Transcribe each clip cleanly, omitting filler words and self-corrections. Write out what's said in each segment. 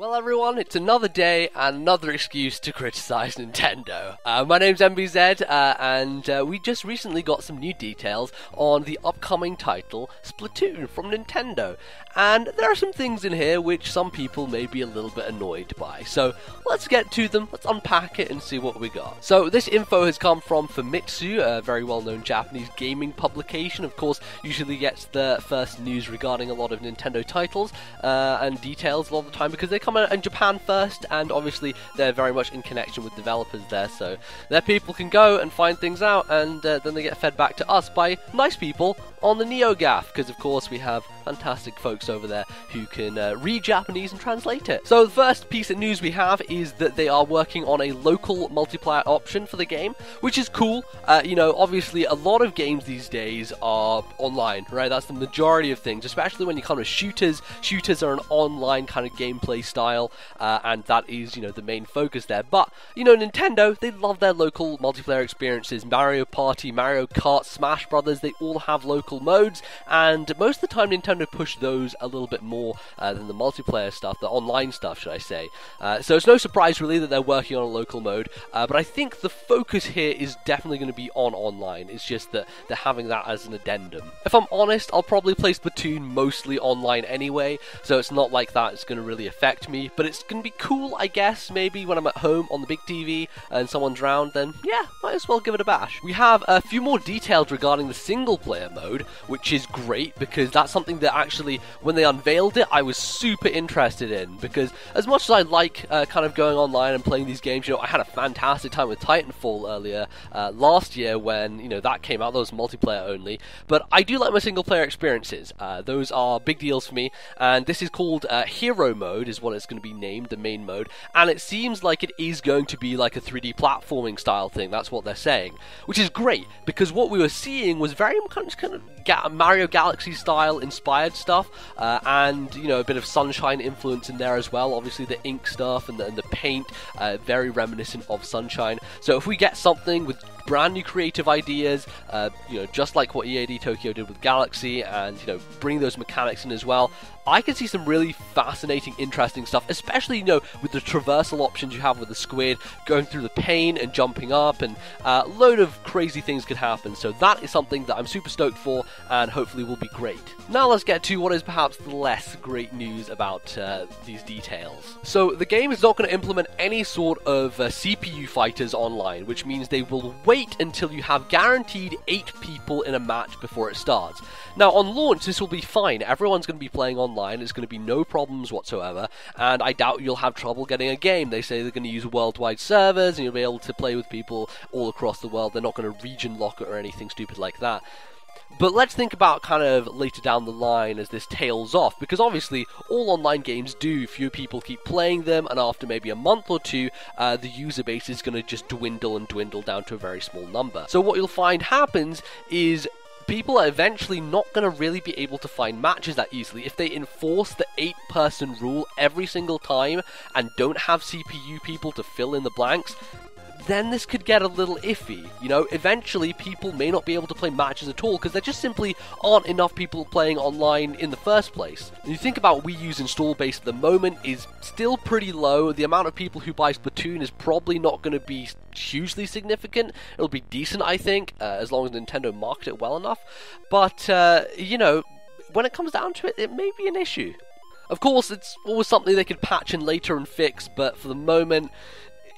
Well everyone, it's another day and another excuse to criticize Nintendo. My name's MBZ, and we just recently got some new details on the upcoming title, Splatoon, from Nintendo. And there are some things in here which some people may be a little bit annoyed by. So let's get to them, let's unpack it and see what we got. So this info has come from Famitsu, a very well-known Japanese gaming publication. Of course, usually gets the first news regarding a lot of Nintendo titles and details a lot of the time because they come out in Japan first, and obviously they're very much in connection with developers there, so their people can go and find things out, and then they get fed back to us by nice people on the NeoGAF, because of course we have fantastic folks over there who can read Japanese and translate it. So the first piece of news we have is that they are working on a local multiplayer option for the game, which is cool. You know, obviously a lot of games these days are online, right? That's the majority of things, especially when you come to shooters. Shooters are an online kind of gameplay style, and that is, you know, the main focus there. But, you know, Nintendo, they love their local multiplayer experiences. Mario Party, Mario Kart, Smash Brothers, they all have local modes, and most of the time Nintendo push those a little bit more than the multiplayer stuff, the online stuff, should I say. So it's no surprise really that they're working on a local mode, but I think the focus here is definitely going to be on online. It's just that they're having that as an addendum. If I'm honest, I'll probably play Splatoon mostly online anyway, so it's not like that it's going to really affect me, but it's going to be cool, I guess, maybe when I'm at home on the big TV and someone's around, then yeah, might as well give it a bash. We have a few more details regarding the single player mode, which is great because that's something that actually, when they unveiled it, I was super interested in, because as much as I like kind of going online and playing these games, you know, I had a fantastic time with Titanfall earlier last year when, you know, that came out. That was multiplayer only, but I do like my single player experiences. Those are big deals for me, and this is called Hero Mode is what it's going to be named, the main mode, and it seems like it is going to be like a 3D platforming style thing. That's what they're saying, which is great, because what we were seeing was very kind of Mario Galaxy style inspired stuff, and, you know, a bit of Sunshine influence in there as well. Obviously the ink stuff and the paint, very reminiscent of Sunshine. So if we get something with brand new creative ideas, you know, just like what EAD Tokyo did with Galaxy, and, you know, bring those mechanics in as well, I can see some really fascinating, interesting stuff, especially, you know, with the traversal options you have with the squid, going through the pane and jumping up, and a load of crazy things could happen. So that is something that I'm super stoked for, and hopefully will be great. Now let's get to what is perhaps the less great news about these details. So the game is not going to implement any sort of CPU fighters online, which means they will wait until you have guaranteed 8 people in a match before it starts. Now on launch this will be fine, everyone's going to be playing online, it's going to be no problems whatsoever, and I doubt you'll have trouble getting a game. They say they're going to use worldwide servers and you'll be able to play with people all across the world. They're not going to region lock it or anything stupid like that. But let's think about kind of later down the line as this tails off, because obviously all online games do, fewer people keep playing them, and after maybe a month or two, the user base is going to just dwindle and dwindle down to a very small number. So what you'll find happens is people are eventually not going to really be able to find matches that easily. If they enforce the 8-person rule every single time and don't have CPU people to fill in the blanks, then this could get a little iffy. You know, eventually people may not be able to play matches at all because there just simply aren't enough people playing online in the first place. When you think about Wii U's install base at the moment is still pretty low. The amount of people who buy Splatoon is probably not going to be hugely significant. It'll be decent, I think, as long as Nintendo market it well enough. But, you know, when it comes down to it, it may be an issue. Of course, it's always something they could patch in later and fix, but for the moment,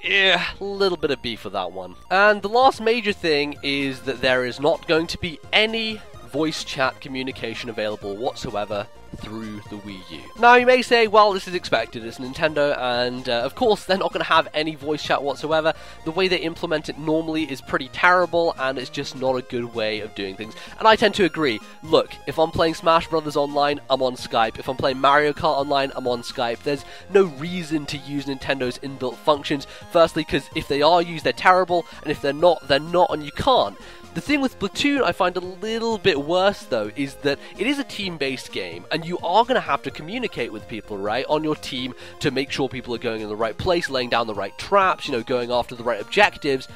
yeah, a little bit of beef with that one. And the last major thing is that there is not going to be any voice chat communication available whatsoever through the Wii U. Now you may say, well, this is expected, it's Nintendo, and of course they're not going to have any voice chat whatsoever. The way they implement it normally is pretty terrible, and it's just not a good way of doing things. And I tend to agree. Look, if I'm playing Smash Brothers online, I'm on Skype. If I'm playing Mario Kart online, I'm on Skype. There's no reason to use Nintendo's inbuilt functions. Firstly, because if they are used, they're terrible, and if they're not, and you can't. The thing with Splatoon I find a little bit worse though is that it is a team-based game, and you are going to have to communicate with people, right, on your team to make sure people are going in the right place, laying down the right traps, you know, going after the right objectives.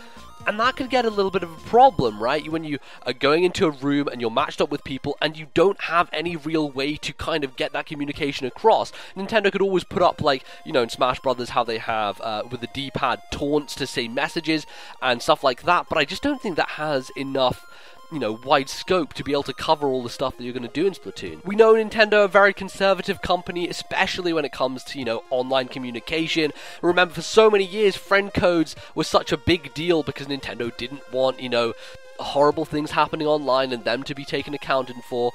And that could get a little bit of a problem, right? When you are going into a room and you're matched up with people and you don't have any real way to kind of get that communication across. Nintendo could always put up, like, you know, in Smash Brothers, how they have with the D-pad taunts to say messages and stuff like that, but I just don't think that has enough, you know, wide scope to be able to cover all the stuff that you're going to do in Splatoon. We know Nintendo are a very conservative company, especially when it comes to, you know, online communication. Remember, for so many years, friend codes were such a big deal because Nintendo didn't want, you know, horrible things happening online and them to be taken accounted for.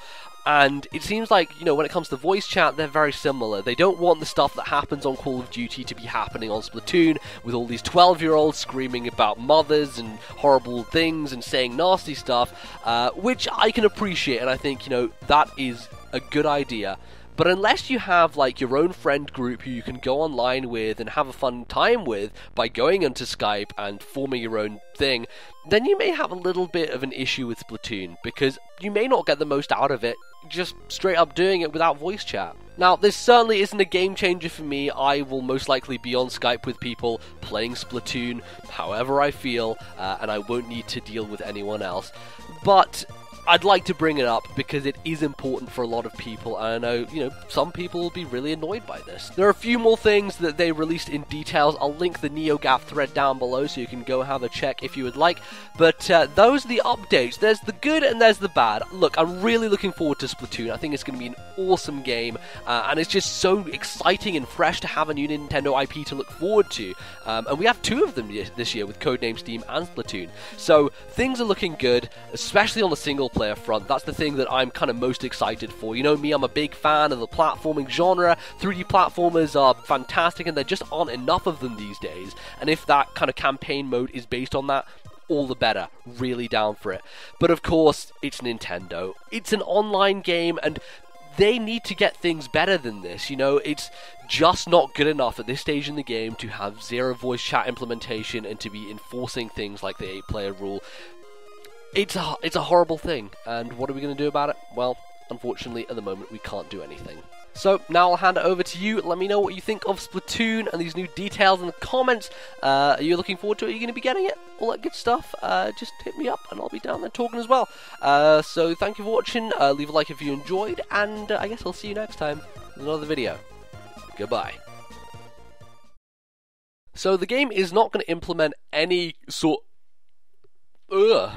And it seems like, you know, when it comes to voice chat, they're very similar. They don't want the stuff that happens on Call of Duty to be happening on Splatoon, with all these 12-year-olds screaming about mothers and horrible things and saying nasty stuff, which I can appreciate, and I think, you know, that is a good idea. But unless you have, like, your own friend group who you can go online with and have a fun time with by going onto Skype and forming your own thing, then you may have a little bit of an issue with Splatoon, because you may not get the most out of it just straight up doing it without voice chat. Now, this certainly isn't a game changer for me. I will most likely be on Skype with people playing Splatoon however I feel, and I won't need to deal with anyone else. But I'd like to bring it up because it is important for a lot of people, and I know, you know, some people will be really annoyed by this. There are a few more things that they released in details. I'll link the NeoGAF thread down below so you can go have a check if you would like, but those are the updates. There's the good and there's the bad. Look, I'm really looking forward to Splatoon. I think it's going to be an awesome game, and it's just so exciting and fresh to have a new Nintendo IP to look forward to, and we have two of them this year with Codename Steam and Splatoon, so things are looking good, especially on the single player front. That's the thing that I'm kind of most excited for. You know me, I'm a big fan of the platforming genre. 3D platformers are fantastic, and there just aren't enough of them these days, and if that kind of campaign mode is based on that, all the better. Really down for it. But of course, it's Nintendo. It's an online game, and they need to get things better than this. You know, it's just not good enough at this stage in the game to have zero voice chat implementation and to be enforcing things like the 8-player rule. It's a horrible thing, and what are we going to do about it? Well, unfortunately, at the moment, we can't do anything. So, now I'll hand it over to you. Let me know what you think of Splatoon and these new details in the comments. Are you looking forward to it? Are you going to be getting it? All that good stuff. Just hit me up, and I'll be down there talking as well. So, thank you for watching. Leave a like if you enjoyed, and I guess I'll see you next time with another video. Goodbye. So, the game is not going to implement any sort... Ugh.